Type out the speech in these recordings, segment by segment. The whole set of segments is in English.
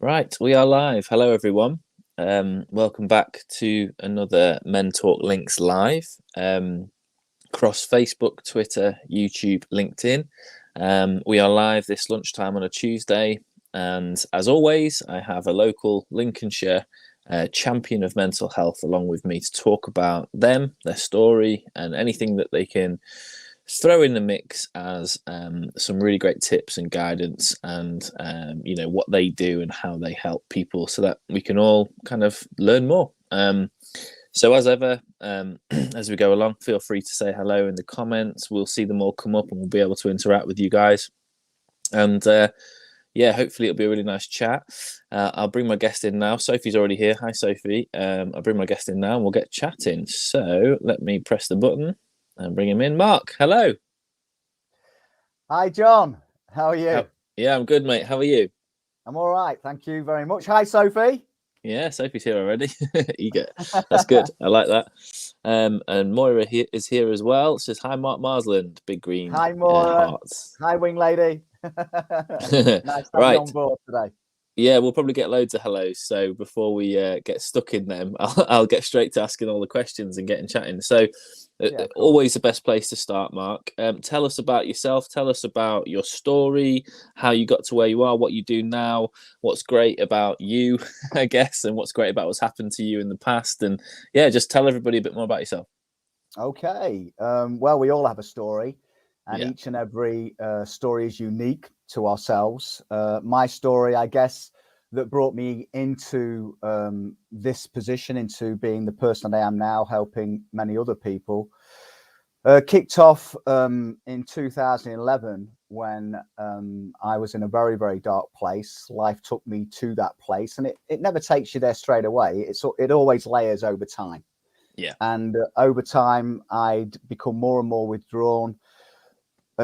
Right, we are live. Hello, everyone. Welcome back to another MENTalk Links Live across Facebook, Twitter, YouTube, LinkedIn. We are live this lunchtime on a Tuesday, and as always, I have a local Lincolnshire champion of mental health along with me to talk about them, their story, and anything that they can throw in the mix as some really great tips and guidance and what they do and how they help people so that we can all kind of learn more. So as ever, as we go along, feel free to say hello in the comments. We'll see them all come up and we'll be able to interact with you guys. And hopefully it'll be a really nice chat. I'll bring my guest in now. Sophie's already here. Hi, Sophie. I'll bring my guest in now and we'll get chatting. So let me press the button and bring him in. Mark, hello. Hi, John. How are you? Yeah, I'm good, mate. How are you? I'm all right. Thank you very much. Hi, Sophie. Yeah, Sophie's here already. Eager. That's good. I like that. And Moira is here as well. Says, hi, Mark Marsland. Big green Hi, Moira. hearts. Hi, Wing Lady. Nice to have you on board today. Yeah, we'll probably get loads of hellos. So before we get stuck in them, I'll get straight to asking all the questions and getting chatting. So always the best place to start, Mark. Tell us about yourself. Tell us about your story, how you got to where you are, what you do now, what's great about you, I guess, and what's great about what's happened to you in the past. And yeah, just tell everybody a bit more about yourself. Okay. Well, we all have a story, and each and every story is unique to ourselves. My story, I guess, that brought me into this position, into being the person that I am now, helping many other people, kicked off in 2011 when I was in a very, very dark place. Life took me to that place, and it never takes you there straight away. It always layers over time. Yeah. And over time, I'd become more and more withdrawn.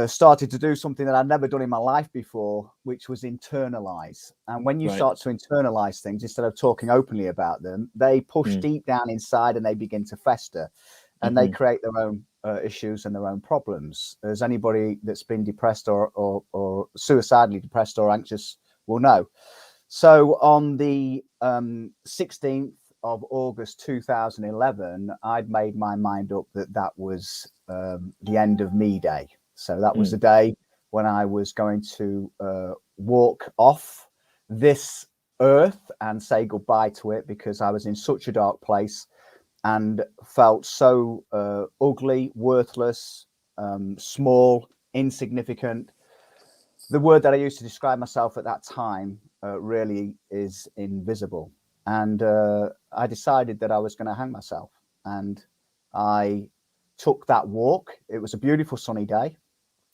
Started to do something that I'd never done in my life before, which was internalize. And when you start to internalize things, instead of talking openly about them, they push deep down inside and they begin to fester, and they create their own issues and their own problems. As anybody that's been depressed or suicidally depressed or anxious will know. So on the 16th of August 2011, I'd made my mind up that was the end of me day. So that was the day when I was going to walk off this earth and say goodbye to it, because I was in such a dark place and felt so ugly, worthless, small, insignificant. The word that I used to describe myself at that time really is invisible. And I decided that I was going to hang myself. And I took that walk. It was a beautiful sunny day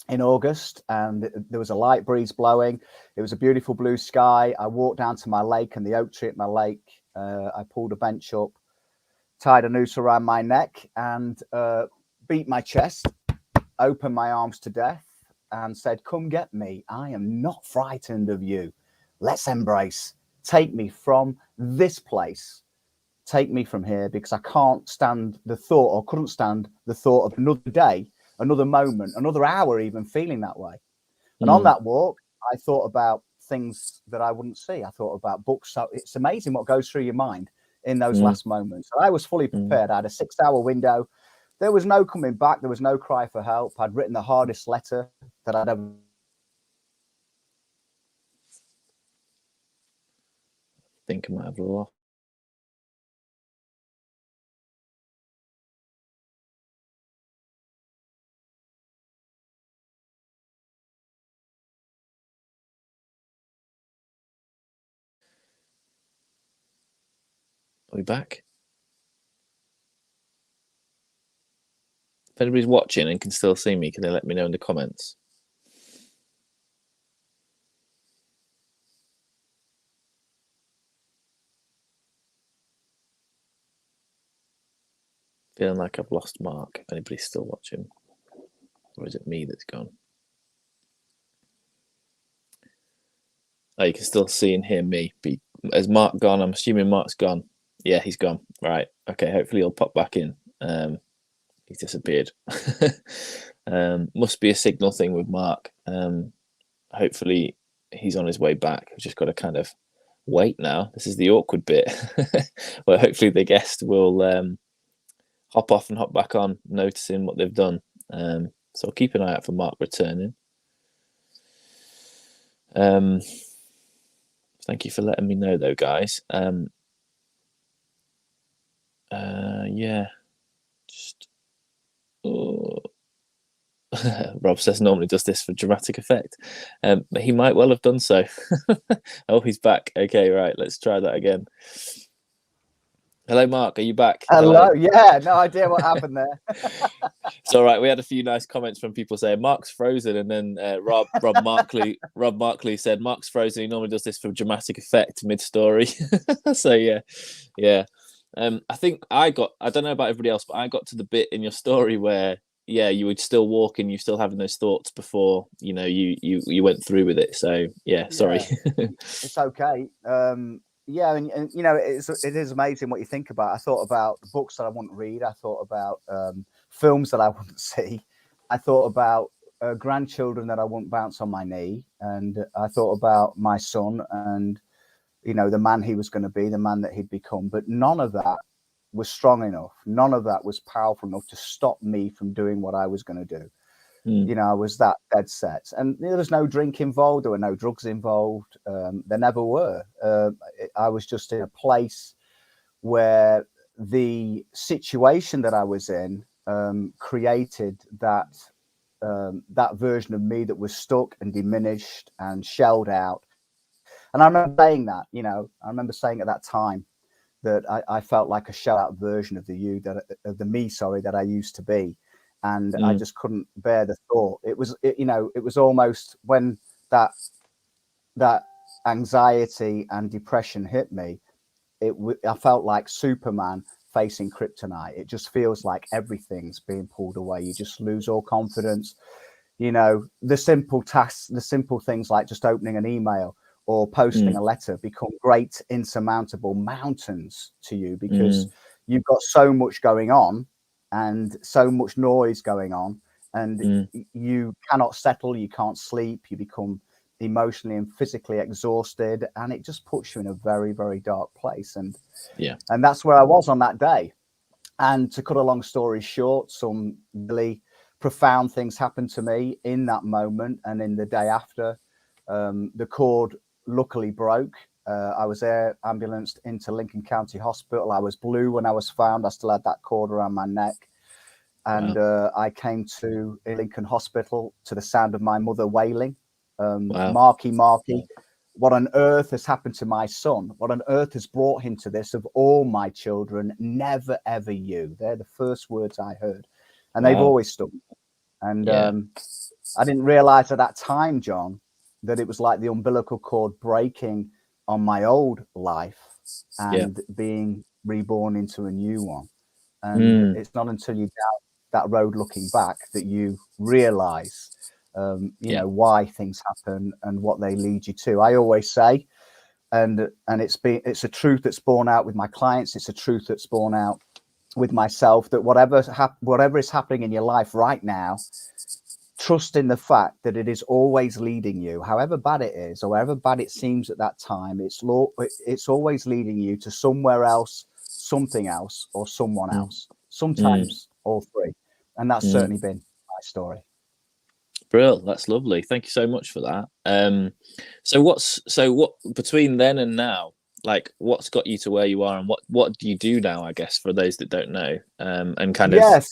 in August, and there was a light breeze blowing. It was a beautiful blue sky. I walked down to my lake and the oak tree at my lake. I pulled a bench up, tied a noose around my neck, and beat my chest, opened my arms to death, and said, come get me. I am not frightened of you. Let's embrace. Take me from this place. Take me from here, because I can't stand the thought, or couldn't stand the thought of another day, another moment, another hour even feeling that way. And on that walk, I thought about things that I wouldn't see. I thought about books. So it's amazing what goes through your mind in those last moments. I was fully prepared. I had a 6-hour window. There was no coming back. There was no cry for help. I'd written the hardest letter that I'd ever. I think I might have lost. Are we back? If anybody's watching and can still see me, can they let me know in the comments? Feeling like I've lost Mark, if anybody's still watching. Or is it me that's gone? Oh, you can still see and hear me. Has Mark gone? I'm assuming Mark's gone. Yeah, he's gone. Right. Okay, hopefully he'll pop back in. He's disappeared. Must be a signal thing with Mark. Hopefully he's on his way back. I've just got to kind of wait now. This is the awkward bit. Well, hopefully the guest will hop off and hop back on, noticing what they've done. So I'll keep an eye out for Mark returning. Thank you for letting me know, though, guys. Yeah, just. Oh. Rob says normally does this for dramatic effect. But he might well have done so. Oh, he's back. Okay, right. Let's try that again. Hello, Mark. Are you back? Hello. Yeah, no idea what happened there. It's all right. We had a few nice comments from people saying Mark's frozen, and then Rob Markley said Mark's frozen. He normally does this for dramatic effect mid-story. So yeah. I think I don't know about everybody else, but I got to the bit in your story where you would still walk and you still having those thoughts before you went through with it. So sorry. It's okay. Yeah, and it is amazing what you think about. I thought about books that I wouldn't read. I thought about films that I wouldn't see. I thought about grandchildren that I wouldn't bounce on my knee, and I thought about my son and the man he was going to be, the man that he'd become. But none of that was strong enough. None of that was powerful enough to stop me from doing what I was going to do. I was that dead set, and there was no drink involved. There were no drugs involved. There never were. I was just in a place where the situation that I was in created that version of me that was stuck and diminished and shelled out. And I remember saying that. I remember saying at that time that I felt like a shell out version of the me that I used to be. And I just couldn't bear the thought. It was almost when that anxiety and depression hit me, I felt like Superman facing kryptonite. It just feels like everything's being pulled away. You just lose all confidence. The simple tasks, the simple things like just opening an email or posting a letter become great insurmountable mountains to you, because you've got so much going on and so much noise going on, and you cannot settle, you can't sleep, you become emotionally and physically exhausted, and it just puts you in a very, very dark place. And that's where I was on that day. And to cut a long story short, some really profound things happened to me in that moment and in the day after. The cord luckily broke. I was ambulanced into Lincoln County Hospital. I was blue when I was found. I still had that cord around my neck. And I came to Lincoln Hospital to the sound of my mother wailing. Marky, what on earth has happened to my son? What on earth has brought him to this? Of all my children, never, ever you. They're the first words I heard. And they've always stuck. And I didn't realize at that time, John, that it was like the umbilical cord breaking on my old life and being reborn into a new one. And it's not until you down that road looking back that you realize, why things happen and what they lead you to. I always say, and it's a truth that's borne out with my clients. It's a truth that's borne out with myself, that whatever is happening in your life right now, trust in the fact that it is always leading you, however bad it is or however bad it seems at that time. It's always leading you to somewhere else, something else, or someone else. Sometimes all three. And that's certainly been my story. Brill, that's lovely. Thank you so much for that. So what between then and now, like what's got you to where you are, and what do you do now, I guess, for those that don't know, and kind of.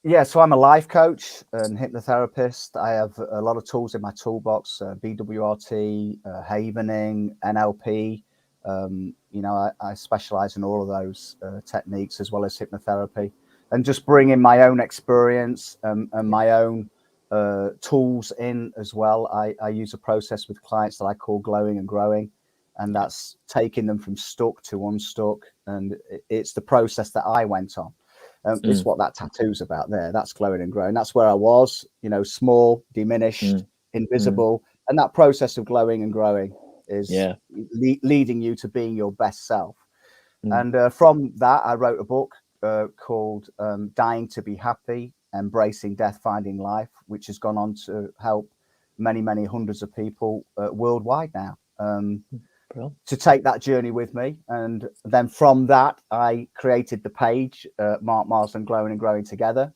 Yeah, so I'm a life coach and hypnotherapist. I have a lot of tools in my toolbox, BWRT, havening, NLP. I specialize in all of those techniques, as well as hypnotherapy, and just bring in my own experience and my own tools in as well. I use a process with clients that I call glowing and growing, and that's taking them from stuck to unstuck. And it's the process that I went on. It's what that tattoo's about there. That's glowing and growing. That's where I was, small, diminished, invisible. And that process of glowing and growing is leading you to being your best self. And from that, I wrote a book called Dying to Be Happy, Embracing Death, Finding Life, which has gone on to help many, many hundreds of people worldwide now. to take that journey with me. And then from that, I created the page, Mark Marsland, Glowing and Growing Together.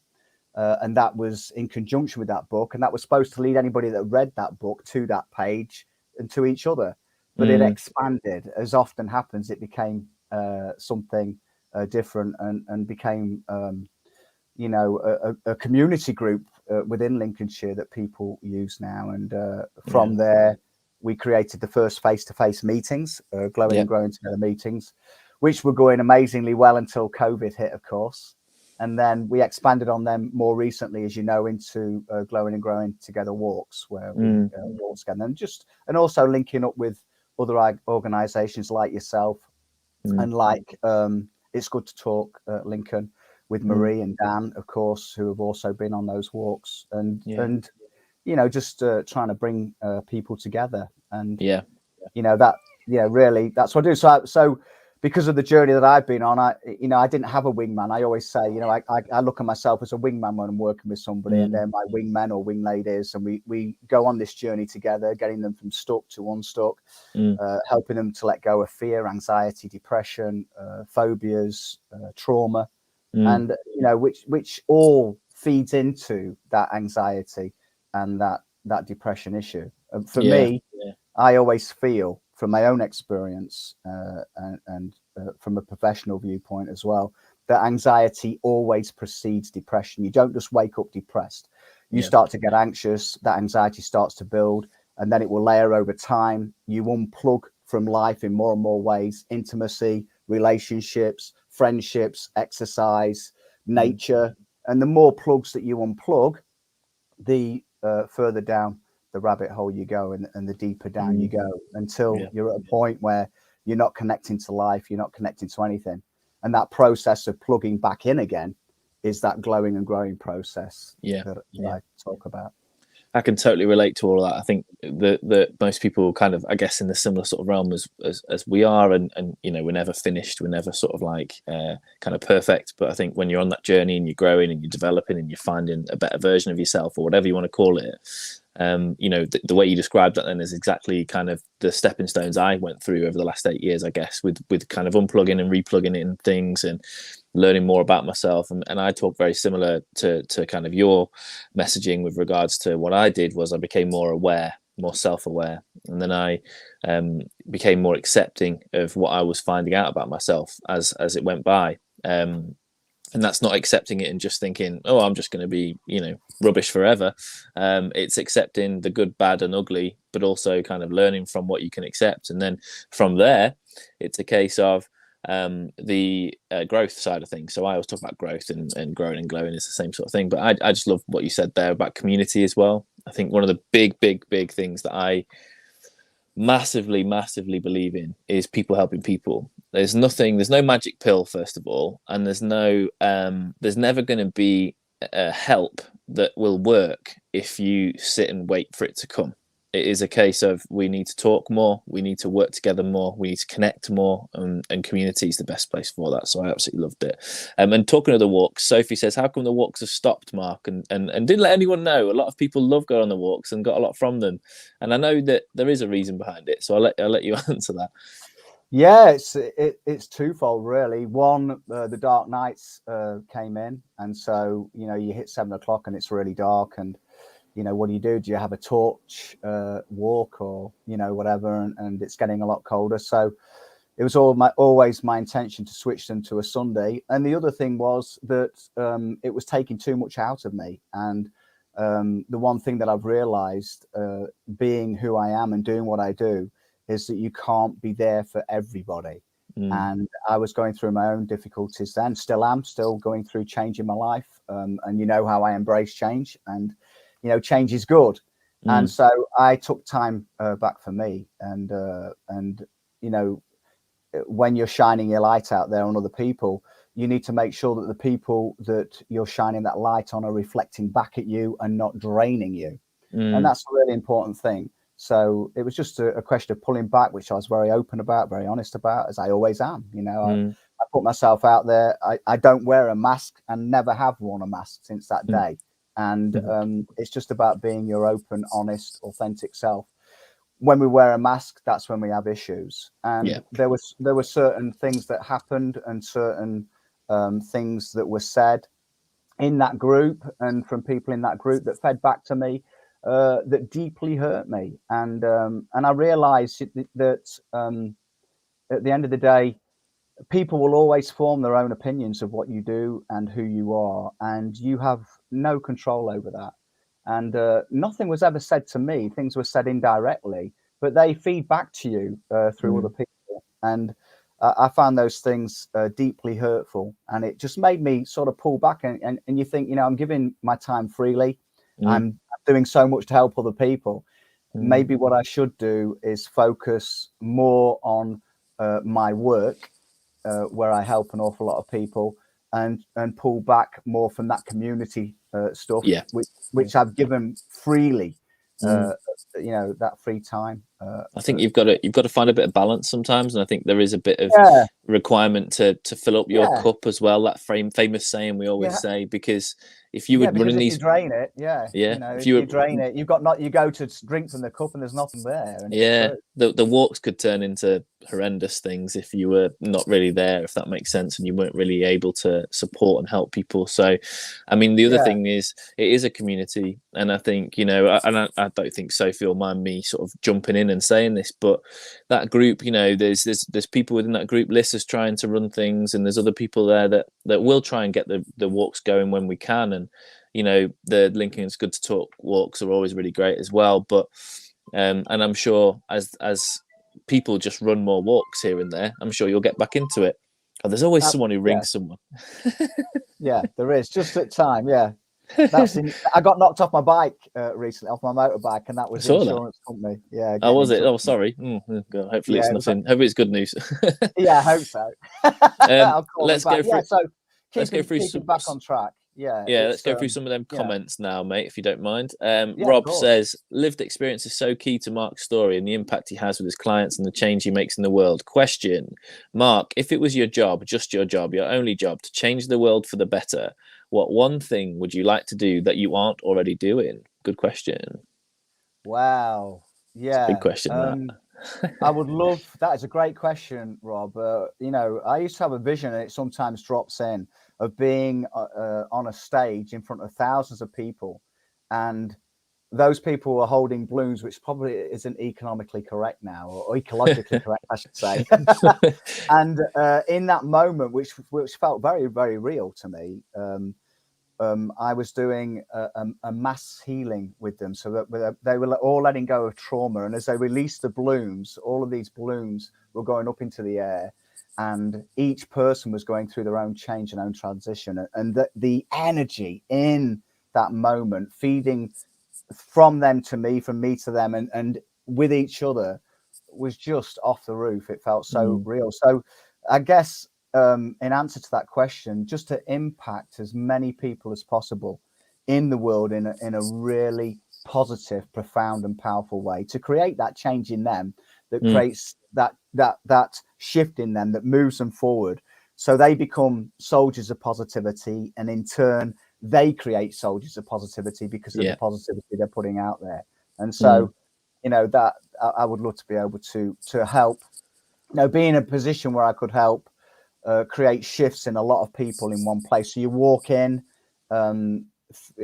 And that was in conjunction with that book. And that was supposed to lead anybody that read that book to that page and to each other. But it expanded. As often happens, it became something different and became, a community group within Lincolnshire that people use now. And from there, we created the first face-to-face meetings, Glowing and Growing Together meetings, which were going amazingly well until COVID hit, of course. And then we expanded on them more recently, as you know, into Glowing and Growing Together walks, where we walk together, and also linking up with other organisations like yourself and like It's Good to Talk, Lincoln, with Marie and Dan, of course, who have also been on those walks, and just trying to bring people together. And really, that's what I do. So because of the journey that I've been on, I didn't have a wingman. I always say, I look at myself as a wingman when I'm working with somebody, and they're my wingmen or wing ladies, and we go on this journey together, getting them from stuck to unstuck, helping them to let go of fear, anxiety, depression, phobias, trauma, and which all feeds into that anxiety and that depression issue. For me, I always feel, from my own experience and from a professional viewpoint as well, that anxiety always precedes depression. You don't just wake up depressed. You start to get anxious, that anxiety starts to build, and then it will layer over time. You unplug from life in more and more ways: intimacy, relationships, friendships, exercise, nature. And the more plugs that you unplug, the further down the rabbit hole you go, and the deeper down you go, until you're at a point where you're not connecting to life, you're not connecting to anything. And that process of plugging back in again is that glowing and growing process that I talk about. I can totally relate to all of that. I think that most people kind of, I guess, in the similar sort of realm as we are, and we're never finished, we're never sort of like kind of perfect. But I think when you're on that journey and you're growing and you're developing and you're finding a better version of yourself, or whatever you want to call it, the way you described that then is exactly kind of the stepping stones I went through over the last 8 years, I guess, with kind of unplugging and replugging in things and learning more about myself. And I talk very similar to kind of your messaging with regards to what I did. Was I became more aware, more self-aware, and then I became more accepting of what I was finding out about myself as it went by. And that's not accepting it and just thinking, oh, I'm just going to be, rubbish forever. It's accepting the good, bad, and ugly, but also kind of learning from what you can accept. And then from there, it's a case of the growth side of things. So I always talk about growth, and growing and glowing is the same sort of thing. But I just love what you said there about community as well. I think one of the big things that I massively believe in is people helping people. There's no magic pill, first of all, and there's never going to be a help that will work if you sit and wait for it to come. It is a case of, we need to talk more, we need to work together more, we need to connect more, and community is the best place for that. So I absolutely loved it. And talking of the walks, Sophie says, how come the walks have stopped, Mark? And didn't let anyone know. A lot of people love going on the walks and got a lot from them. And I know that there is a reason behind it. So I'll let you answer that. Yeah, it's twofold, really. One, the dark nights came in, and so you hit 7 o'clock and it's really dark, and what do? Do you have a torch walk, or whatever? And it's getting a lot colder, so it was always my intention to switch them to a Sunday. And the other thing was that it was taking too much out of me. And the one thing that I've realized, being who I am and doing what I do, is that you can't be there for everybody. And I was going through my own difficulties then, still going through change in my life. And how I embrace change, and change is good. And so I took time back for me. And when you're shining your light out there on other people, you need to make sure that the people that you're shining that light on are reflecting back at you and not draining you. And that's a really important thing. So it was just a question of pulling back, which I was very open about, very honest about, as I always am. I put myself out there. I don't wear a mask, and never have worn a mask since that day. And it's just about being your open, honest, authentic self. when we wear a mask, that's when we have issues. And Yeah. there were certain things that happened and certain things that were said in that group and from people in that group that fed back to me that deeply hurt me. And I realized that at the end of the day, people will always form their own opinions of what you do and who you are, and you have no control over that. And nothing was ever said to me. Things were said indirectly, but they feed back to you through other people. And I found those things deeply hurtful, and it just made me sort of pull back. And you think, you know, I'm giving my time freely. I'm doing so much to help other people. Maybe what I should do is focus more on my work, where I help an awful lot of people, and pull back more from that community stuff, which I've given freely. You know, that free time. I think you've got to find a bit of balance sometimes, and I think there is a bit of requirement to fill up your cup as well. That famous saying we always say, because if you would run in these, you drain it, you know, if you drain it, you go to drink from the cup and there's nothing there. And the walks could turn into horrendous things if you were not really there, if that makes sense, and you weren't really able to support and help people. So, I mean, the other thing is, it is a community, and I think, you know, I don't think Sophie will mind me sort of jumping in and saying this, but that group, you know, there's people within that group. Liz is trying to run things, and there's other people there that will try and get the walks going when we can. And you know, the Lincoln's Good to Talk walks are always really great as well. But and I'm sure as people just run more walks here and there, I'm sure you'll get back into it. Oh, there's always someone who rings someone. Yeah, there is, just at time. Yeah. I got knocked off my bike recently, off my motorbike, and that was the insurance company. Yeah. Oh, was it? Oh, sorry. God, hopefully it's nothing. Hopefully it's good news. Yeah, I hope so. Let's go through. So let's go through some back on track. Yeah. Let's go through some of them comments now, mate, if you don't mind. Rob says, lived experience is so key to Mark's story and the impact he has with his clients and the change he makes in the world. Question, Mark, if it was your job, just your job, your only job, to change the world for the better, what one thing would you like to do that you aren't already doing? Good question. Wow. Yeah. Big question. I would love, that is a great question, Rob. You know, I used to have a vision, and it sometimes drops in, of being on a stage in front of thousands of people, and those people were holding balloons, which probably isn't economically correct now, or ecologically correct, I should say. And in that moment, which felt very, very real to me, I was doing a mass healing with them, so that they were all letting go of trauma. And as they released the balloons, all of these balloons were going up into the air, and each person was going through their own change and own transition. And the energy in that moment, feeding from them to me, from me to them, and with each other, was just off the roof. It felt so real. So I guess in answer to that question, just to impact as many people as possible in the world in a really positive, profound and powerful way, to create that change in them that creates that shift in them that moves them forward, so they become soldiers of positivity, and in turn they create soldiers of positivity because of the positivity they're putting out there. And so you know, that I would love to be able to help, you know, be in a position where I could help create shifts in a lot of people in one place. So you walk in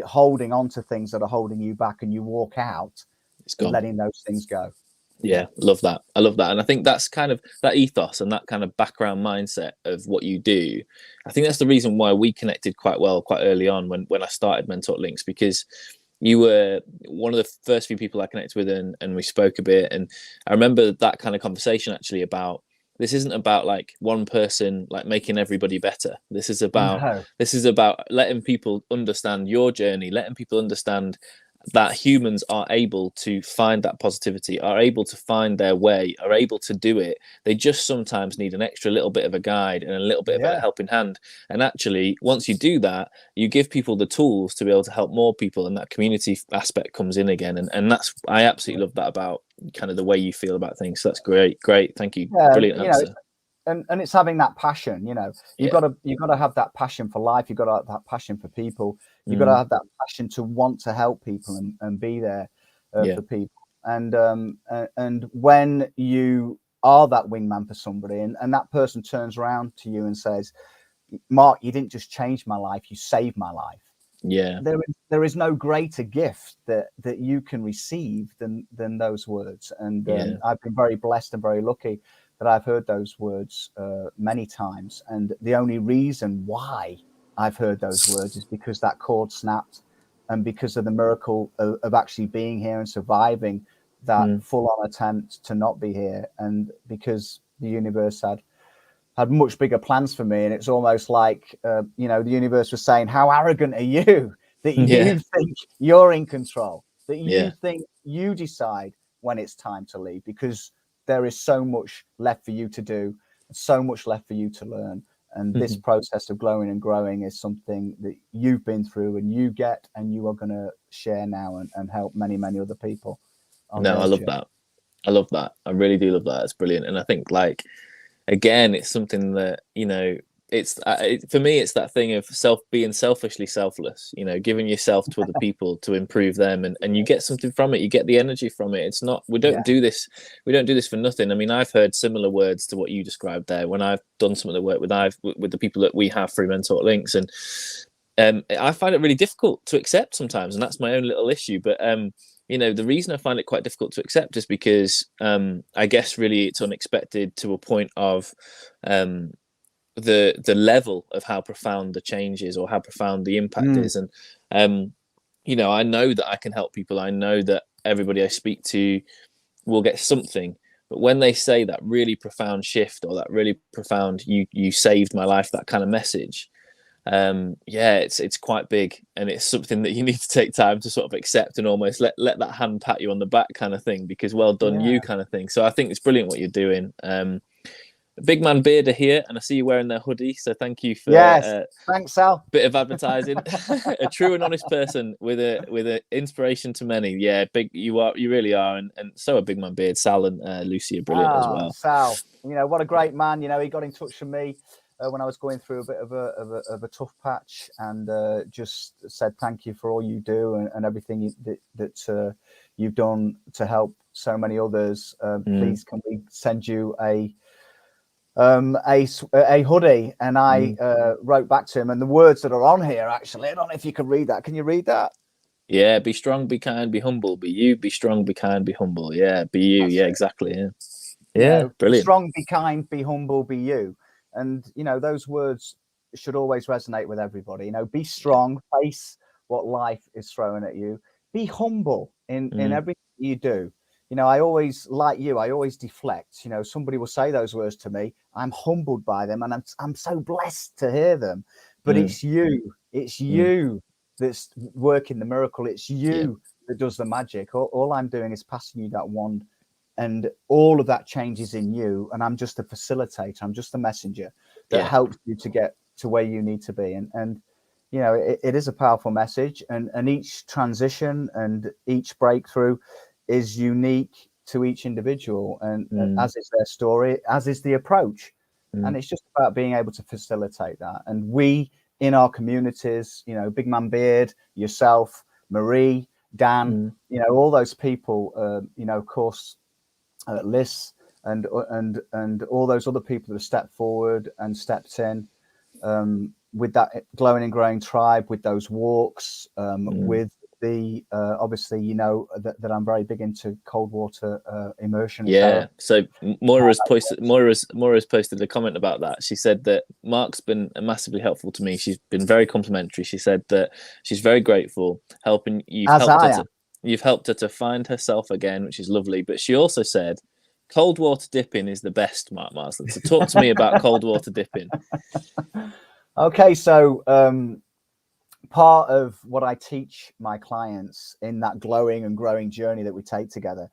holding on to things that are holding you back, and you walk out letting those things go. Yeah, love that. I love that. And I think that's kind of that ethos and that kind of background mindset of what you do. I think that's the reason why we connected quite well quite early on when I started MENTalk Links, because you were one of the first few people I connected with, and we spoke a bit. And I remember that kind of conversation actually about, this isn't about like one person like making everybody better. This is about letting people understand your journey, letting people understand that humans are able to find that positivity, are able to find their way, are able to do it. They just sometimes need an extra little bit of a guide and a little bit of a helping hand. And actually, once you do that, you give people the tools to be able to help more people, and that community aspect comes in again. And that's, I absolutely love that about kind of the way you feel about things. So that's great. Thank you. Brilliant answer. And it's having that passion, you know, you've got to have that passion for life. You've got to have that passion for people. You've got to have that passion to want to help people and be there for people. And when you are that wingman for somebody, and that person turns around to you and says, Mark, you didn't just change my life, you saved my life. Yeah. There is no greater gift that you can receive than those words. And I've been very blessed and very lucky that I've heard those words many times. And the only reason why I've heard those words is because that cord snapped, and because of the miracle of actually being here and surviving that full-on attempt to not be here, and because the universe had much bigger plans for me. And it's almost like, the universe was saying, how arrogant are you that you think you're in control, that you think you decide when it's time to leave, because there is so much left for you to do, so much left for you to learn. And this process of glowing and growing is something that you've been through and you get, and you are going to share now and help many, many other people. No, I love that. I love that. I really do love that. It's brilliant. And I think, like, again, it's something that, it's for me, it's that thing of being selfishly selfless, giving yourself to other people to improve them, and you get something from it. You get the energy from it. It's not, we don't do this for nothing. I mean, I've heard similar words to what you described there when I've done some of the work with the people that we have through MENTalk Links, and I find it really difficult to accept sometimes, and that's my own little issue. But the reason I find it quite difficult to accept is because I guess really it's unexpected to a point of the level of how profound the change is, or how profound the impact is. And I know that I can help people. I know that everybody I speak to will get something. But when they say that really profound shift, or that really profound you saved my life, that kind of message, it's quite big, and it's something that you need to take time to sort of accept, and almost let that hand pat you on the back kind of thing, because well done you kind of thing. So I think it's brilliant what you're doing. Big Man Beard are here, and I see you wearing their hoodie, so thank you for thanks, Sal. Bit of advertising. A true and honest person with a inspiration to many. Yeah, big you really are, and so are Big Man Beard. Sal and Lucy are brilliant as well. Sal, what a great man. He got in touch with me when I was going through a bit of a tough patch, and just said thank you for all you do, and everything that you've done to help so many others. Please, can we send you a hoodie? And I wrote back to him, and the words that are on here, actually, I don't know if you can read that. Can you read that? Yeah, be strong, be kind, be humble. Be you, be strong, be kind, be humble. Yeah, be you. That's exactly. Yeah, brilliant. Be strong, be kind, be humble, be you. And those words should always resonate with everybody. Be strong, face what life is throwing at you. Be humble in everything you do. I always, like you, I always deflect. Somebody will say those words to me, I'm humbled by them, and I'm so blessed to hear them. But it's you that's working the miracle. It's you that does the magic. All I'm doing is passing you that wand, and all of that changes in you. And I'm just a facilitator. I'm just a messenger that helps you to get to where you need to be. And it is a powerful message. And each transition and each breakthrough is unique to each individual, and as is their story, as is the approach. And it's just about being able to facilitate that. And we, in our communities, Big Man Beard, yourself, Marie, Dan, all those people, of course, Liz, and all those other people that have stepped forward and stepped in, with that glowing and growing tribe, with those walks, with the obviously that I'm very big into cold water immersion. So Moira's posted a comment about that. She said that Mark's been massively helpful to me. She's been very complimentary. She said that she's very grateful, you've helped her to find herself again, which is lovely. But she also said cold water dipping is the best, Mark Marsland. So talk to me about cold water dipping. Okay, so part of what I teach my clients in that glowing and growing journey that we take together,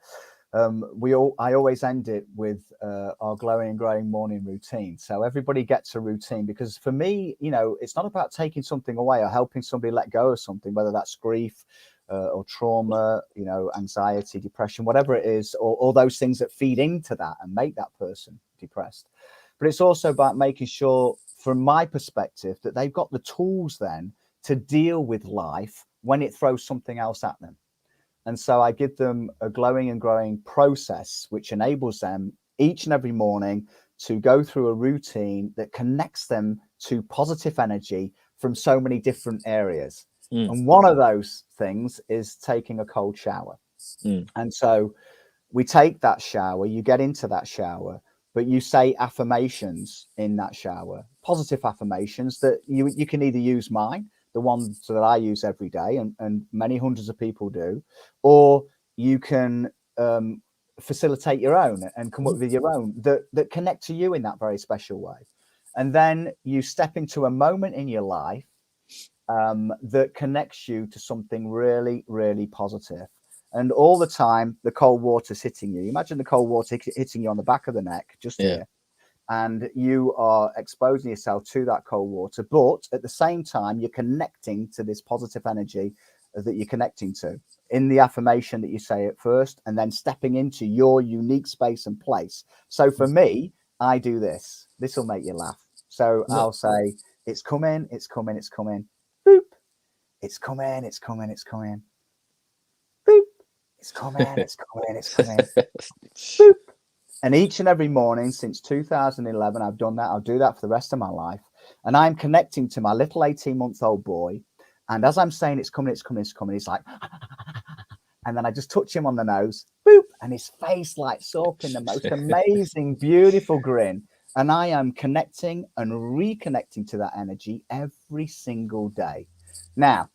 I always end it with our glowing and growing morning routine. So everybody gets a routine, because for me, it's not about taking something away or helping somebody let go of something, whether that's grief or trauma, anxiety, depression, whatever it is, or those things that feed into that and make that person depressed. But it's also about making sure, from my perspective, that they've got the tools then to deal with life when it throws something else at them. And so I give them a glowing and growing process, which enables them each and every morning to go through a routine that connects them to positive energy from so many different areas. And one of those things is taking a cold shower. And so we take that shower, you get into that shower, but you say affirmations in that shower, positive affirmations that you can either use mine, the ones that I use every day, and many hundreds of people do, or you can facilitate your own and come up with your own that connect to you in that very special way. And then you step into a moment in your life that connects you to something really, really positive. And all the time, the cold water's hitting you. Imagine the cold water hitting you on the back of the neck, just here. And you are exposing yourself to that cold water. But at the same time, you're connecting to this positive energy that you're connecting to in the affirmation that you say at first, and then stepping into your unique space and place. So for me, I do this. This will make you laugh. So I'll say, it's coming, it's coming, it's coming. Boop. It's coming, it's coming, it's coming. Boop. It's coming, it's coming, it's coming. Boop. And each and every morning since 2011, I've done that. I'll do that for the rest of my life. And I'm connecting to my little 18-month-old boy. And as I'm saying, it's coming, it's coming, it's coming, he's like, and then I just touch him on the nose, boop, and his face lights up in the most amazing, beautiful grin. And I am connecting and reconnecting to that energy every single day. Now,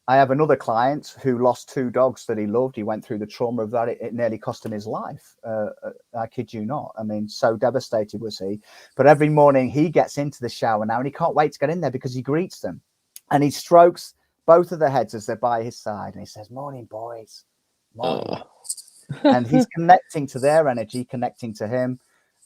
I have another client who lost 2 dogs that he loved. He went through the trauma of that. It nearly cost him his life. I kid you not. I mean, so devastated was he. But every morning he gets into the shower now and he can't wait to get in there because he greets them. And he strokes both of their heads as they're by his side. And he says, morning, boys. Morning. And he's connecting to their energy, connecting to him.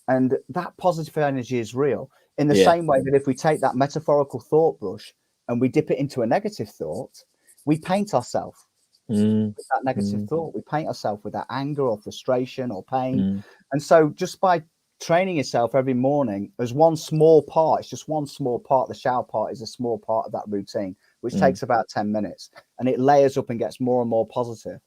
And that positive energy is real. In the same way that if we take that metaphorical thought brush and we dip it into a negative thought, we paint ourselves with that negative thought. We paint ourselves with that anger or frustration or pain. And so just by training yourself every morning as one small part, it's just one small part. The shower part is a small part of that routine, which takes about 10 minutes, and it layers up and gets more and more positive.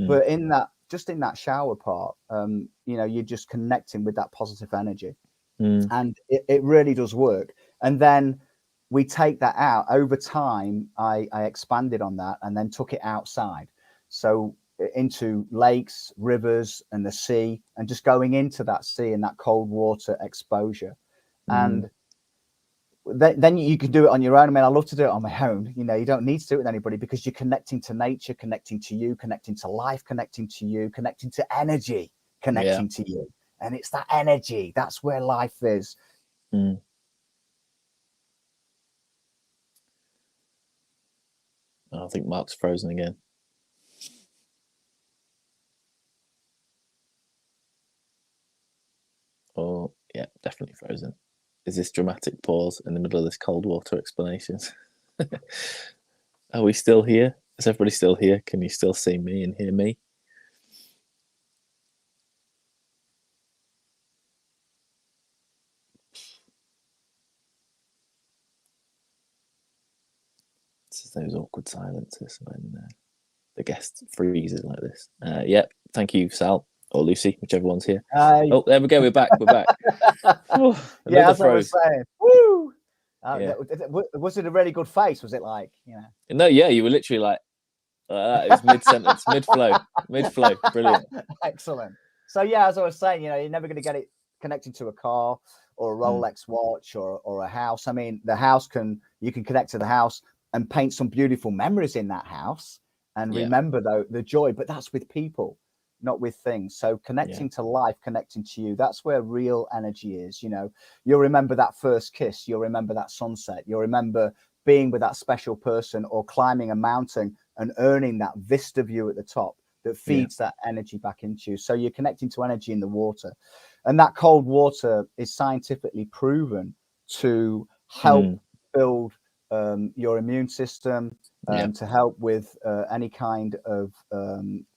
But in that, just in that shower part, you know, you're just connecting with that positive energy, and it really does work. And then we take that out over time. I expanded on that and then took it outside. So into lakes, rivers, and the sea, and just going into that sea and that cold water exposure. And then you can do it on your own. I mean, I love to do it on my own. You know, you don't need to do it with anybody because you're connecting to nature, connecting to you, connecting to life, connecting to you, connecting to energy, connecting to you. And it's that energy. That's where life is. I think Mark's frozen again. Oh, yeah, definitely frozen. Is this dramatic pause in the middle of this cold water explanations? Are we still here? Is everybody still here? Can you still see me and hear me? This is those awkward silences when the guest freezes like this. Yep. Thank you, Sal or Lucy, whichever one's here. Oh, there we go. We're back. We're back. Yeah, that's what I was saying. Woo! Was it a really good face? Was it like, you know? No, yeah, you were literally like it was mid-sentence, mid-flow. Brilliant. Excellent. So yeah, as I was saying, you know, you're never going to get it connected to a car or a Rolex watch or a house. I mean, the house you can connect to the house and paint some beautiful memories in that house and remember the joy, but that's with people, not with things. So connecting to life, connecting to you, that's where real energy is. You know, you'll remember that first kiss, you'll remember that sunset, you'll remember being with that special person or climbing a mountain and earning that vista view at the top that feeds that energy back into you. So you're connecting to energy in the water, and that cold water is scientifically proven to help build your immune system, to help with any kind of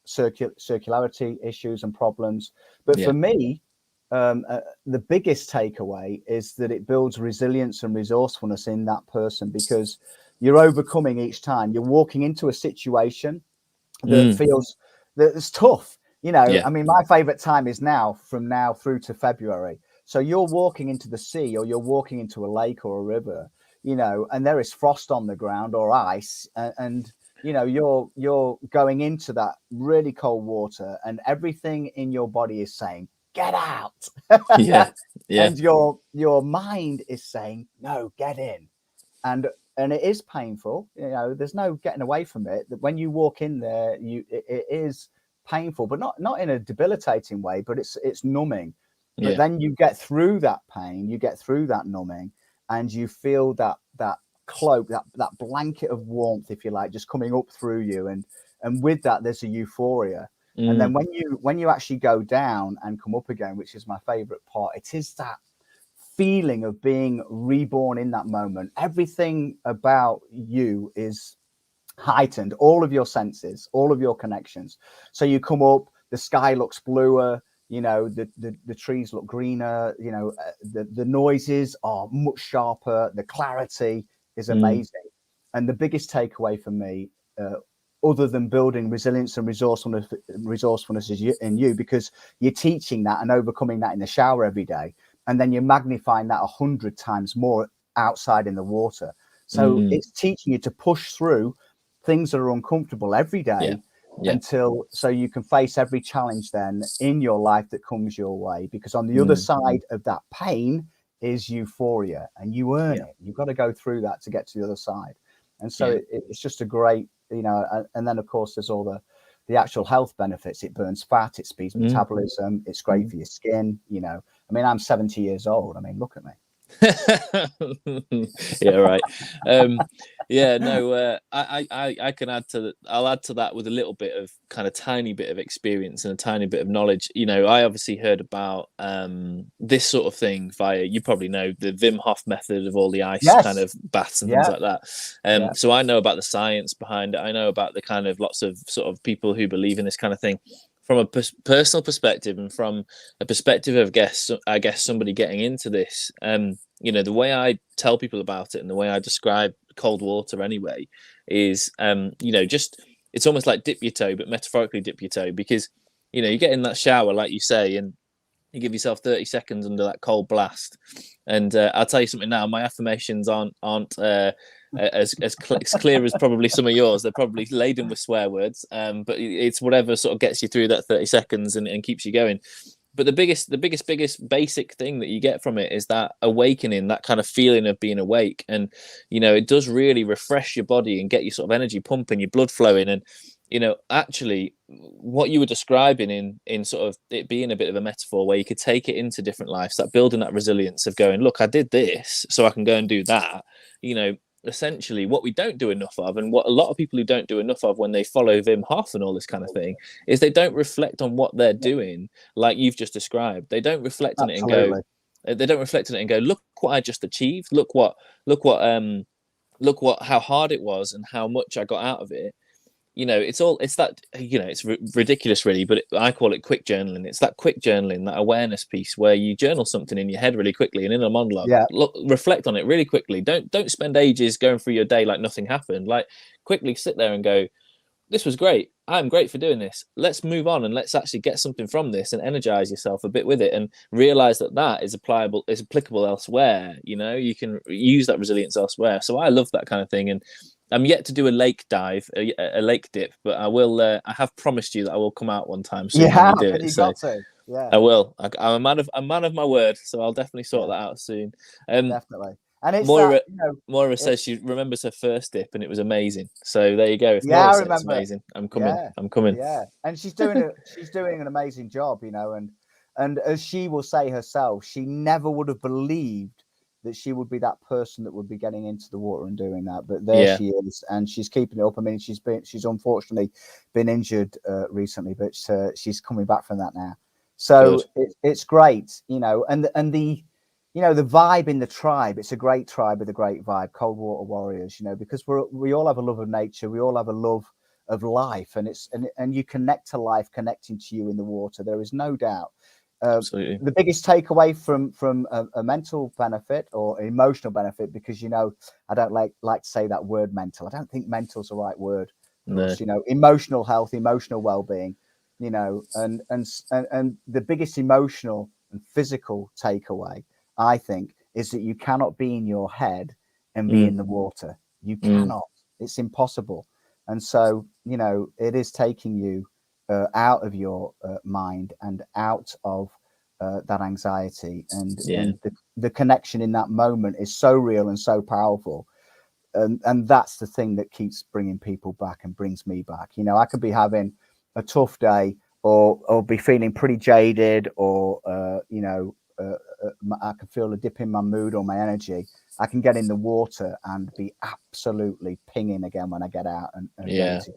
circularity issues and problems. But for me, the biggest takeaway is that it builds resilience and resourcefulness in that person, because you're overcoming each time. You're walking into a situation that feels It's tough. You know, Yeah. I mean, my favorite time is from now through to February. So you're walking into the sea, or you're walking into a lake or a river, you know, and there is frost on the ground or ice, and you know, you're going into that really cold water, and everything in your body is saying, get out. Yeah. Yeah. And your mind is saying, no, get in. And it is painful. You know, there's no getting away from it. That when you walk in there, it is painful, but not in a debilitating way, but it's numbing. But Yeah. then you get through that pain, you get through that numbing, and you feel that cloak, that blanket of warmth, if you like, just coming up through you, and with that there's a euphoria. And then when you actually go down and come up again, which is my favorite part, it is that feeling of being reborn in that moment. Everything about you is heightened, all of your senses, all of your connections. So you come up, the sky looks bluer, you know, the trees look greener, you know, the noises are much sharper, the clarity is amazing. And the biggest takeaway for me, other than building resilience and resourcefulness is in you, because you're teaching that and overcoming that in the shower every day, and then you're magnifying that 100 times more outside in the water. So it's teaching you to push through things that are uncomfortable every day, until so you can face every challenge then in your life that comes your way, because on the other side of that pain is euphoria, and you earn it. You've got to go through that to get to the other side. And so it's just a great, you know, and then of course there's all the actual health benefits. It burns fat, it speeds metabolism, it's great for your skin. You know, I mean, I'm 70 years old. I mean, look at me. Yeah, right. Yeah, no, I can add to that. I'll add to that with a little bit of kind of tiny bit of experience and a tiny bit of knowledge. You know, I obviously heard about this sort of thing via, you probably know, the Wim Hof method of all the ice kind of baths and things like that. So I know about the science behind it. I know about the kind of lots of sort of people who believe in this kind of thing. From a personal perspective, and from a perspective of I guess somebody getting into this, you know, the way I tell people about it and the way I describe cold water anyway is, you know, just, it's almost like dip your toe, but metaphorically dip your toe, because, you know, you get in that shower, like you say, and you give yourself 30 seconds under that cold blast. And I'll tell you something now, my affirmations aren't as clear as probably some of yours. They're probably laden with swear words, but it's whatever sort of gets you through that 30 seconds and keeps you going. But the biggest basic thing that you get from it is that awakening, that kind of feeling of being awake. And, you know, it does really refresh your body and get your sort of energy pumping, your blood flowing. And, you know, actually what you were describing in sort of it being a bit of a metaphor where you could take it into different lives, that building that resilience of going, look, I did this, so I can go and do that. You know, essentially what we don't do enough of, and what a lot of people who don't do enough of when they follow Wim Hof and all this kind of thing, is they don't reflect on what they're doing, like you've just described. They don't reflect on it and go, look what I just achieved, look how hard it was and how much I got out of it. You know, it's that, you know, it's ridiculous really, but I call it quick journaling. It's that quick journaling, that awareness piece where you journal something in your head really quickly and in a monologue, reflect on it really quickly. Don't spend ages going through your day like nothing happened. Like, quickly sit there and go, this was great. I'm great for doing this. Let's move on and let's actually get something from this, and energize yourself a bit with it, and realize that is applicable elsewhere. You know, you can use that resilience elsewhere. So I love that kind of thing. And I'm yet to do a lake dive, a lake dip, but I will. I have promised you that I will come out one time soon when you do it. So I will. I'm a man of my word, so I'll definitely sort that out soon. Definitely. And it's Moira, that, you know, Moira says she remembers her first dip and it was amazing. So there you go. If I Moira remember. It's amazing, I'm coming. I'm coming. Yeah, and she's doing an amazing job, you know. And as she will say herself, she never would have believed that she would be that person that would be getting into the water and doing that. But there she is, and she's keeping it up. I mean, she's unfortunately been injured recently, but she's coming back from that now. So it's great, you know. And the you know, the vibe in the tribe, it's a great tribe with a great vibe, Cold Water Warriors, you know, because we all have a love of nature, we all have a love of life, and you connect to life connecting to you in the water. There is no doubt. Absolutely. The biggest takeaway from a mental benefit or emotional benefit, because, you know, I don't like to say that word mental. I don't think mental is the right word for us. You know, emotional health, emotional well-being. you know, and the biggest emotional and physical takeaway, I think, is that you cannot be in your head and be in the water. You cannot. It's impossible. And so, you know, it is taking you out of your mind and out of that anxiety, and the connection in that moment is so real and so powerful. And that's the thing that keeps bringing people back and brings me back. You know, I could be having a tough day, or be feeling pretty jaded, or you know, I can feel a dip in my mood or my energy. I can get in the water and be absolutely pinging again when I get out and ready to.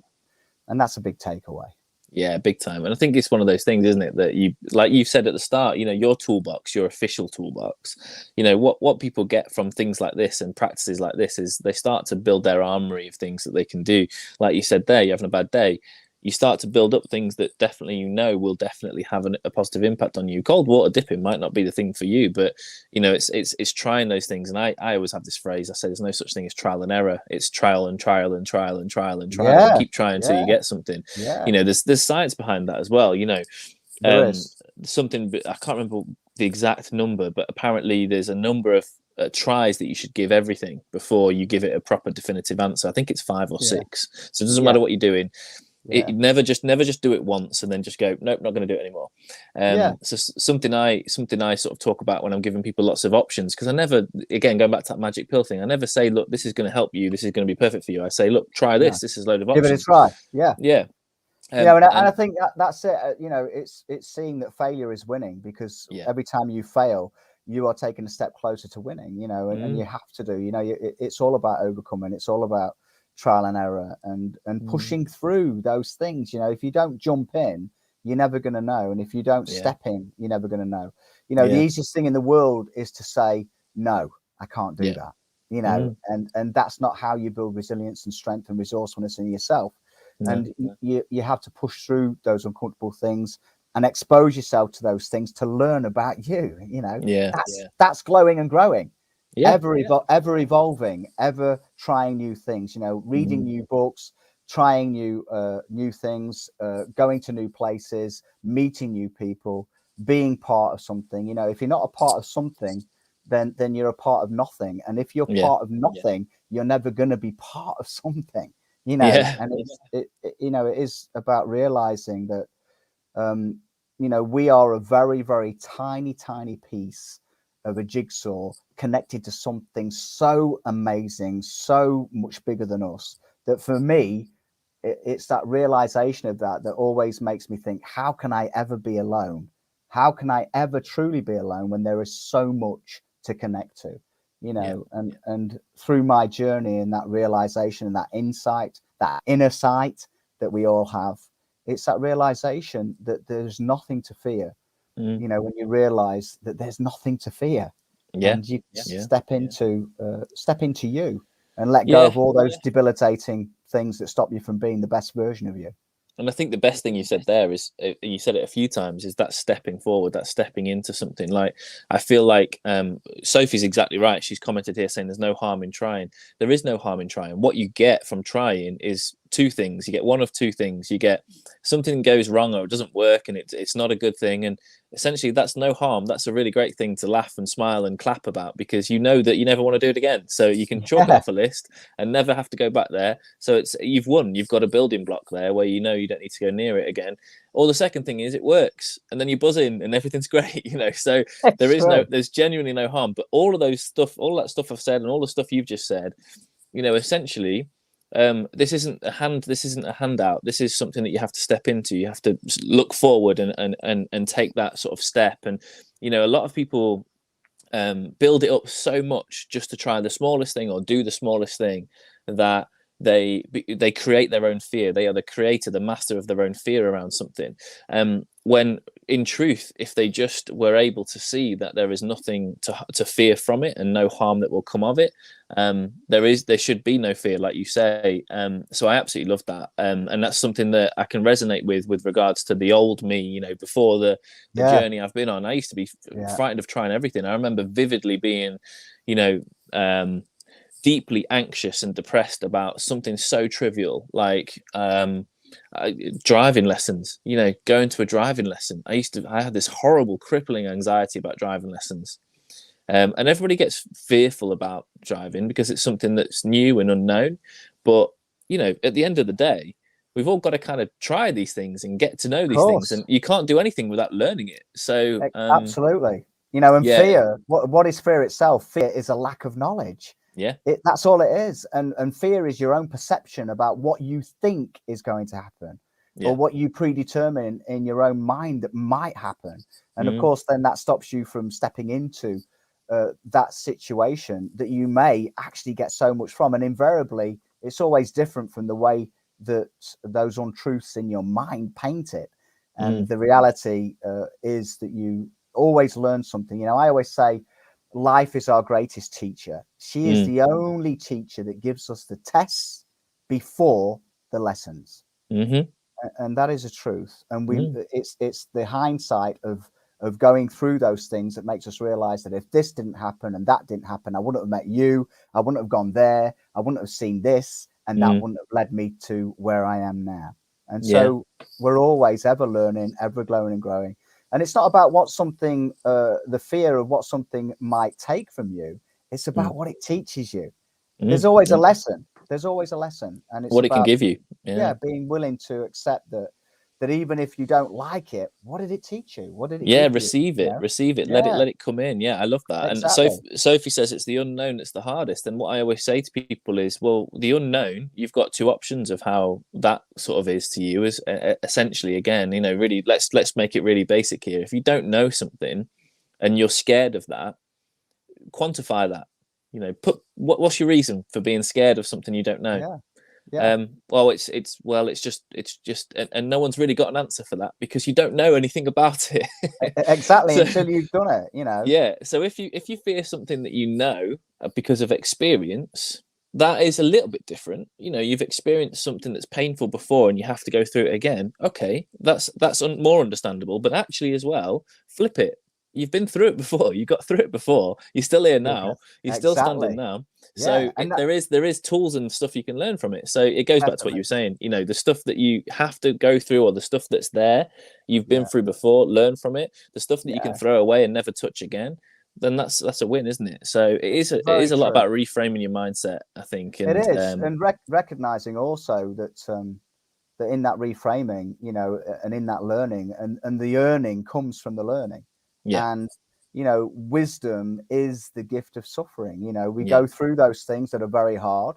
And that's a big takeaway. Yeah, big time. And I think it's one of those things, isn't it, that you, like you said at the start, you know, your toolbox, your official toolbox, you know, what people get from things like this and practices like this is they start to build their armory of things that they can do. Like you said there, you're having a bad day, you start to build up things that definitely, you know, will definitely have a positive impact on you. Cold water dipping might not be the thing for you, but you know, it's trying those things. And I always have this phrase, I say there's no such thing as trial and error. It's trial and trial and trial and trial and trial, and keep trying until you get something. You know, there's science behind that as well, you know. There is something, I can't remember the exact number, but apparently there's a number of tries that you should give everything before you give it a proper definitive answer. I think it's 5 or 6. So it doesn't matter what you're doing. It never just do it once and then just go, nope, not going to do it anymore. So something I sort of talk about when I'm giving people lots of options, because I never, again, going back to that magic pill thing, I never say, look, this is going to help you, this is going to be perfect for you. I say, look, try this. This is a load of options. Give it a try. And I think that's it. You know, it's seeing that failure is winning, because every time you fail, you are taking a step closer to winning. You know, and you have to do. You know, it's all about overcoming. It's all about trial and error and pushing through those things. You know, if you don't jump in, you're never going to know, and if you don't step in, you're never going to know. You know, the easiest thing in the world is to say no, I can't do that. You know, and that's not how you build resilience and strength and resourcefulness in yourself. And you have to push through those uncomfortable things and expose yourself to those things to learn about you. You know, that's glowing and growing. Ever evolving, ever trying new things, you know, reading new books, trying new things, going to new places, meeting new people, being part of something. You know, if you're not a part of something, then you're a part of nothing. And if you're part of nothing, you're never going to be part of something, you know. And it you know, it is about realizing that you know, we are a very, very tiny piece of a jigsaw connected to something so amazing, so much bigger than us, that for me, it's that realization of that always makes me think, how can I ever be alone? How can I ever truly be alone when there is so much to connect to? You know, and through my journey and that realization and that insight, that inner sight that we all have, it's that realization that there's nothing to fear. You know, when you realize that there's nothing to fear, and you step into you and let go of all those debilitating things that stop you from being the best version of you. And I think the best thing you said there is, you said it a few times, is that stepping forward, that stepping into something. Like, I feel like Sophie's exactly right. She's commented here saying there's no harm in trying. There is no harm in trying. What you get from trying is 2 things. You get one of 2 things. You get something goes wrong or it doesn't work and it's not a good thing. And essentially that's no harm. That's a really great thing to laugh and smile and clap about, because you know that you never want to do it again. So you can chalk it off a list and never have to go back there. So you've won. You've got a building block there where you know you don't need to go near it again. Or the second thing is it works, and then you buzz in and everything's great, you know. So there's genuinely no harm. But all of those stuff, all that stuff I've said and all the stuff you've just said, you know, essentially this isn't a handout. This is something that you have to step into. You have to look forward and take that sort of step. And you know, a lot of people build it up so much just to try the smallest thing or do the smallest thing, that they create their own fear. They are the creator, the master of their own fear around something. When in truth, if they just were able to see that there is nothing to fear from it and no harm that will come of it, there should be no fear, like you say. So I absolutely love that, and that's something that I can resonate with regards to the old me. You know, before the journey I've been on, I used to be frightened of trying everything. I remember vividly being, you know, deeply anxious and depressed about something so trivial, like Driving lessons, going to a driving lesson. I had this horrible crippling anxiety about driving lessons. And everybody gets fearful about driving because it's something that's new and unknown. But, at the end of the day, we've all got to kind of try these things and get to know these things. And you can't do anything without learning it. So absolutely. And fear, what is fear itself? Fear is a lack of knowledge. Yeah. That's all it is. And fear is your own perception about what you think is going to happen, or what you predetermine in your own mind that might happen. And of course, then that stops you from stepping into that situation that you may actually get so much from. And invariably, it's always different from the way that those untruths in your mind paint it. And the reality is that you always learn something. I always say, life is our greatest teacher. She is the only teacher that gives us the tests before the lessons. And that is a truth. And it's the hindsight of going through those things that makes us realize that if this didn't happen and that didn't happen, I wouldn't have met you, I wouldn't have gone there, I wouldn't have seen this, and that wouldn't have led me to where I am now. And so we're always ever learning, ever growing and growing. And it's not about what something, the fear of what something might take from you. It's about what it teaches you. There's always a lesson. There's always a lesson. And it's what about, it can give you. Being willing to accept that even if you don't like it, what did it teach you? What did it receive it. Let it come in. I love that. Exactly. And Sophie says it's the unknown that's the hardest. And what I always say to people is, well, the unknown, you've got two options of how that sort of is to you. Is essentially, again, really, let's make it really basic here. If you don't know something and you're scared of that, quantify that. What's your reason for being scared of something you don't know? Well, it's just, and no one's really got an answer for that because you don't know anything about it. Exactly. So, until you've done it, So if you fear something that you know because of experience, that is a little bit different. You've experienced something that's painful before and you have to go through it again. Okay, that's more understandable. But actually, as well, flip it. You've been through it before. You got through it before. You're still here now. You're still standing now. So there is tools and stuff you can learn from it. So it goes back to what you were saying. The stuff that you have to go through, or the stuff that's there, you've been through before. Learn from it. The stuff that you can throw away and never touch again, then that's a win, isn't it? So it is a lot about reframing your mindset, I think. And, it is, and recognizing also that that in that reframing, and in that learning, and the earning comes from the learning. And wisdom is the gift of suffering. We go through those things that are very hard,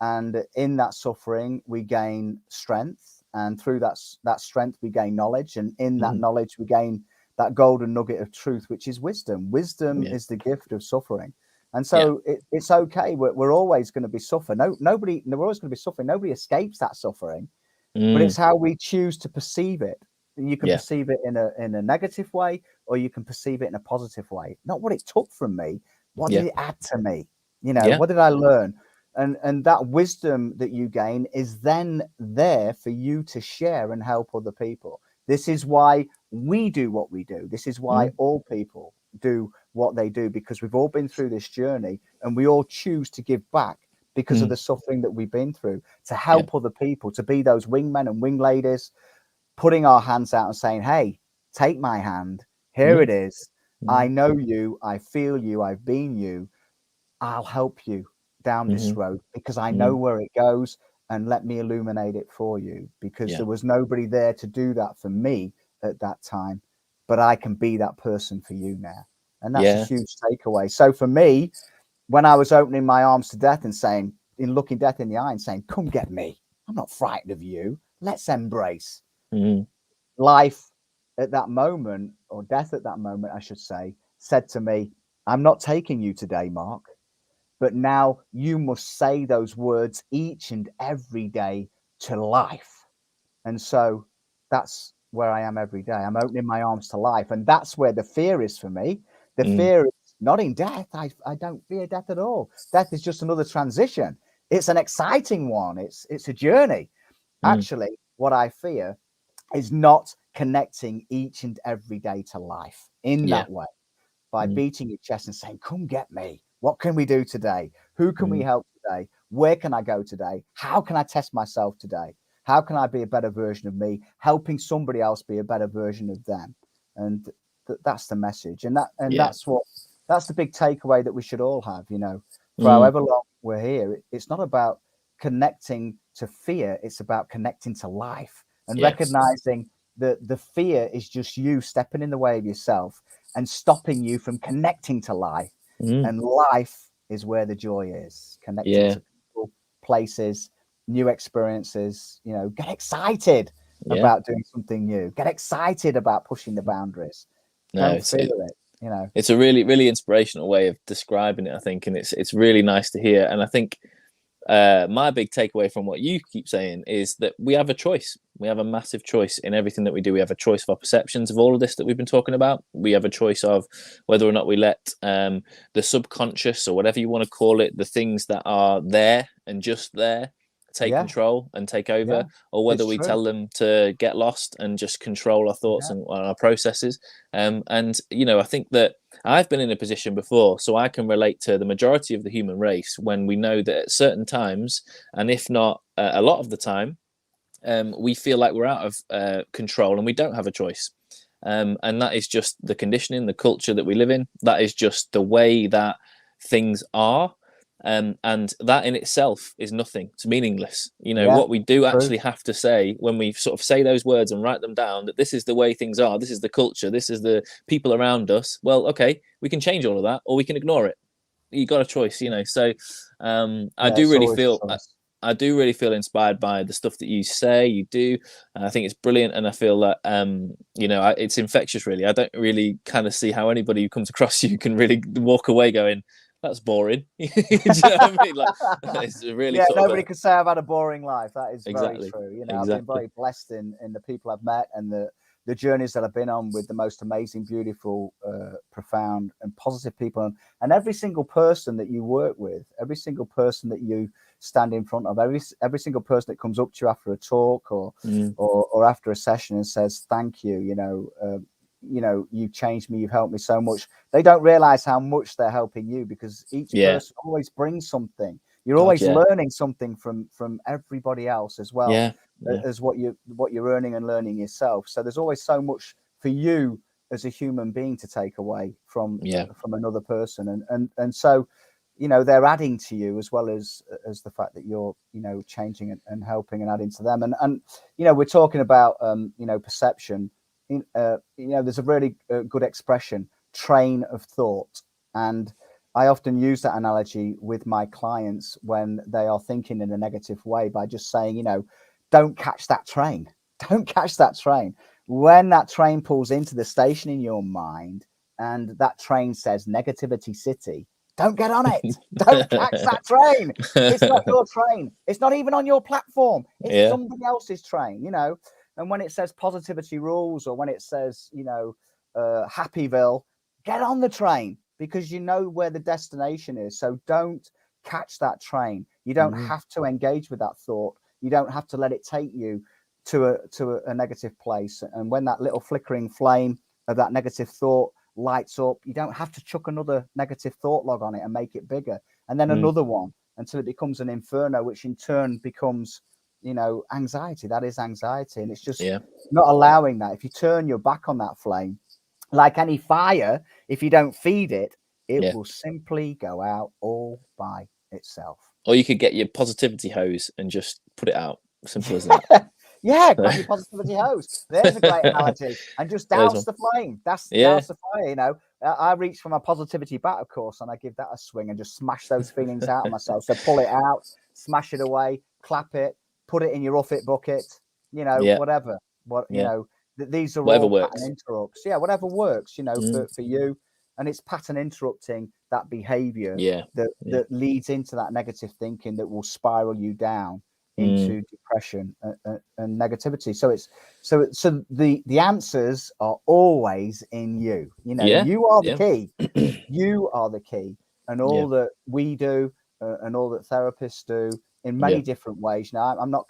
and in that suffering we gain strength, and through that strength we gain knowledge, and in that knowledge we gain that golden nugget of truth, which is wisdom. Wisdom is the gift of suffering. And so it's okay. We're always going to be suffering. We're always going to be suffering. Nobody escapes that suffering, but it's how we choose to perceive it. You can perceive it in a negative way, or you can perceive it in a positive way. Not what it took from me. What did it add to me? What did I learn? And that wisdom that you gain is then there for you to share and help other people. This is why we do what we do. This is why all people do what they do, because we've all been through this journey, and we all choose to give back because of the suffering that we've been through, to help other people, to be those wingmen and wing ladies, putting our hands out and saying, hey, take my hand. Here it is. I know you. I feel you. I've been you. I'll help you down this road because I know where it goes, and let me illuminate it for you, because there was nobody there to do that for me at that time, but I can be that person for you now. And that's a huge takeaway. So for me, when I was opening my arms to death and saying, in looking death in the eye and saying, come get me. I'm not frightened of you. Let's embrace. Life at that moment, or death at that moment, I should say, said to me, I'm not taking you today, Mark, but now you must say those words each and every day to life. And so that's where I am every day. I'm opening my arms to life. And that's where the fear is for me. The fear is not in death. I don't fear death at all. Death is just another transition. It's an exciting one. It's a journey. Actually, what I fear is not connecting each and every day to life in that way, by beating your chest and saying, come get me. What can we do today? Who can we help today? Where can I go today? How can I test myself today? How can I be a better version of me, helping somebody else be a better version of them? And that's the message. And that's the big takeaway that we should all have, for however long we're here. It's not about connecting to fear. It's about connecting to life and recognizing that the fear is just you stepping in the way of yourself and stopping you from connecting to life. And life is where the joy is, connecting to people, places, new experiences. Get excited about doing something new. Get excited about pushing the boundaries. Don't fear it. It's a really, really inspirational way of describing it, I think, and it's really nice to hear. And I think my big takeaway from what you keep saying is that we have a choice. We have a massive choice in everything that we do. We have a choice of our perceptions of all of this that we've been talking about. We have a choice of whether or not we let the subconscious, or whatever you want to call it, the things that are there and just there, take control and take over, or whether we tell them to get lost and just control our thoughts and our processes. And I think that I've been in a position before, so I can relate to the majority of the human race when we know that at certain times, and if not a lot of the time, we feel like we're out of control and we don't have a choice. And that is just the conditioning, the culture that we live in. That is just the way that things are. And that in itself is nothing. It's meaningless. What we do actually have to say when we sort of say those words and write them down, that this is the way things are, this is the culture, this is the people around us. Well, okay, we can change all of that, or we can ignore it. You got a choice, So I do really feel inspired by the stuff that you say, you do. And I think it's brilliant. And I feel that, it's infectious, really. I don't really kind of see how anybody who comes across you can really walk away going, that's boring. Do you know what I mean? Like, it's really nobody can say I've had a boring life. That is very true. I've been very blessed in the people I've met and the journeys that I've been on with the most amazing, beautiful, profound and positive people. And every single person that you work with, every single person that you stand in front of, every single person that comes up to you after a talk or after a session and says, thank you, you've changed me, you've helped me so much. They don't realize how much they're helping you, because each person always brings something. You're always learning something from everybody else as well as what you're earning and learning yourself. So there's always so much for you as a human being to take away from another person, and so they're adding to you as well as the fact that you're changing and helping and adding to them. And we're talking about perception. There's a really good expression, train of thought, and I often use that analogy with my clients when they are thinking in a negative way, by just saying, don't catch that train. Don't catch that train. When that train pulls into the station in your mind and that train says negativity city, don't get on it. Don't catch that train. It's not your train. It's not even on your platform. It's somebody else's train, And when it says positivity rules, or when it says, Happyville, get on the train, because you know where the destination is. So don't catch that train. You don't have to engage with that thought. You don't have to let it take you to a negative place. And when that little flickering flame of that negative thought lights up, you don't have to chuck another negative thought log on it and make it bigger, and then another one, until it becomes an inferno, which in turn becomes anxiety. That is anxiety. And it's just not allowing that. If you turn your back on that flame, like any fire, if you don't feed it, it will simply go out all by itself. Or you could get your positivity hose and just put it out. Simple as that. Grab your positivity hose. There's a great analogy. And just douse the flame. Douse the fire. I reach for my positivity bat, of course, and I give that a swing and just smash those feelings out of myself. So pull it out, smash it away, clap it, put it in your off it bucket, whatever. These are whatever all works. pattern interrupts. Whatever works, for you. And it's pattern interrupting that behavior that leads into that negative thinking that will spiral you down into depression and negativity. So the answers are always in you. You are the key. You are the key. And all that we do and all that therapists do in many different ways. Now, I'm not,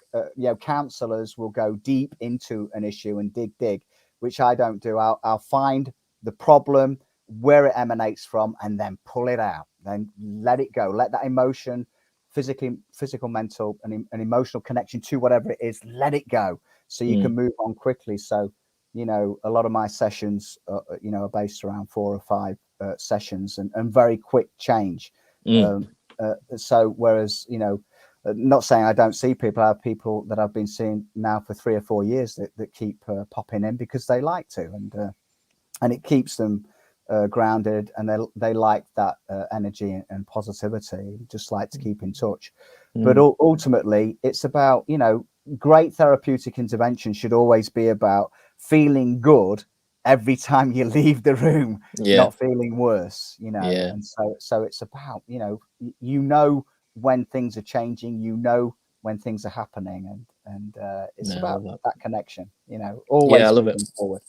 counselors will go deep into an issue and dig, which I don't do. I'll find the problem, where it emanates from, and then pull it out. Then let it go. Let that emotion physical, mental, and emotional connection to whatever it is. Let it go, so you can move on quickly. So, a lot of my sessions, are based around 4 or 5 sessions and very quick change. So whereas, not saying I don't see people, I have people that I've been seeing now for 3 or 4 years that keep popping in because they like to, and it keeps them grounded, and they like that energy and positivity, just like to keep in touch. But ultimately, it's about, great therapeutic intervention should always be about feeling good every time you leave the room, not feeling worse, and so it's about, when things are changing, when things are happening, and it's about that connection, always moving forward.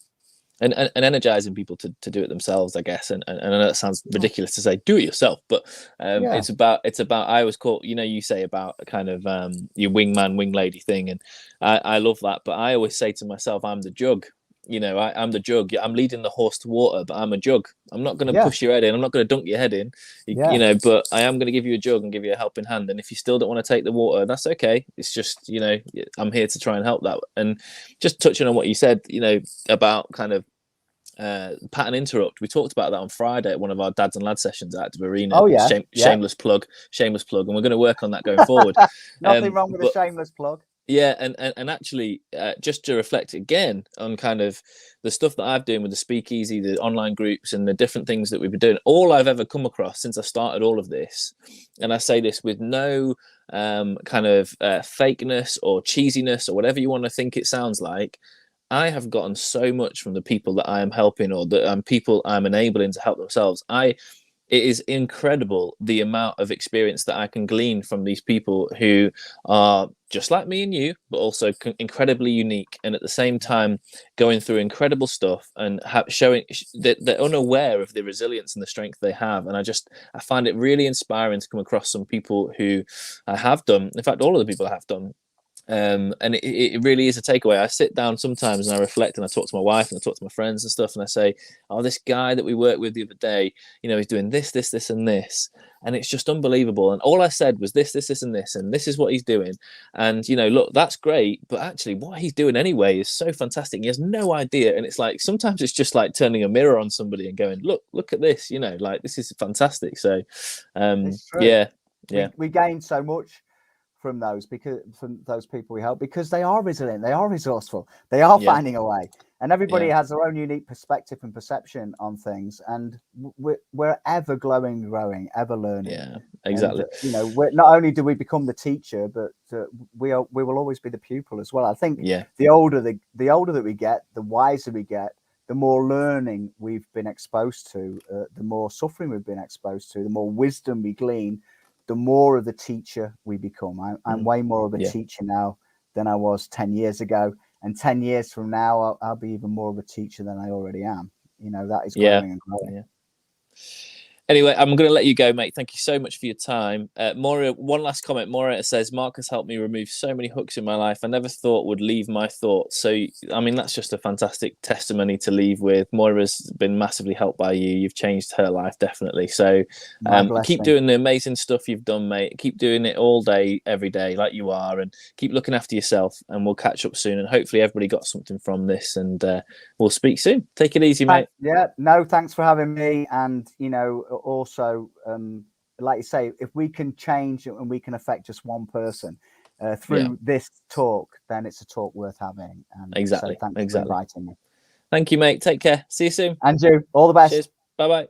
And energizing people to do it themselves, I guess. And I know that sounds ridiculous to say, do it yourself, but it's about, I always call, you say about kind of your wingman, wing lady thing. And I love that. But I always say to myself, I'm the jug. I'm the jug. I'm leading the horse to water, but I'm a jug. I'm not going to push your head in. I'm not going to dunk your head in, but I am going to give you a jug and give you a helping hand. And if you still don't want to take the water, that's okay. It's just, I'm here to try and help that. And just touching on what you said, about kind of pattern interrupt. We talked about that on Friday at one of our dads and lads sessions at Active Arena. Oh yeah, shameless plug, and we're going to work on that going forward. Nothing wrong with a shameless plug. Yeah, and actually, just to reflect again on kind of the stuff that I've doing with the speakeasy, the online groups, and the different things that we've been doing, all I've ever come across since I started all of this, and I say this with no kind of fakeness or cheesiness or whatever you want to think it sounds like, I have gotten so much from the people that I am helping, or the people I'm enabling to help themselves. It is incredible the amount of experience that I can glean from these people who are just like me and you, but also incredibly unique, and at the same time going through incredible stuff and showing that they're unaware of the resilience and the strength they have. And I find it really inspiring to come across some people who I have done. In fact, all of the people I have done. And it really is a takeaway. I sit down sometimes and I reflect, and I talk to my wife and I talk to my friends and stuff, and I say, oh, this guy that we worked with the other day, he's doing this, and this, and it's just unbelievable. And all I said was this, and this, and this is what he's doing. And look, that's great, but actually what he's doing anyway is so fantastic. He has no idea. And it's like, sometimes it's just like turning a mirror on somebody and going, look at this, like, this is fantastic. So we gain so much from those people we help, because they are resilient, they are resourceful, they are finding a way, and everybody has their own unique perspective and perception on things, and we're ever growing, ever learning. Exactly. And, we're, not only do we become the teacher, but we will always be the pupil as well. I think the older that we get, the wiser we get, the more learning we've been exposed to, the more suffering we've been exposed to, the more wisdom we glean, the more of the teacher we become. I'm way more of a teacher now than I was 10 years ago. And 10 years from now, I'll be even more of a teacher than I already am. That is growing and growing. Yeah. Anyway, I'm going to let you go, mate. Thank you so much for your time. Moira, one last comment. Moira says, Mark has helped me remove so many hooks in my life I never thought would leave my thoughts. So, I mean, that's just a fantastic testimony to leave with. Moira's been massively helped by you. You've changed her life, definitely. So keep doing the amazing stuff you've done, mate. Keep doing it all day, every day, like you are, and keep looking after yourself. And we'll catch up soon. And hopefully everybody got something from this, and we'll speak soon. Take it easy, mate. Yeah, no, thanks for having me. And, also, like you say, if we can change and we can affect just one person through this talk, then it's a talk worth having. And exactly. So thanks for inviting me. Thank you, mate. Take care. See you soon. And you, all the best. Cheers. Bye-bye.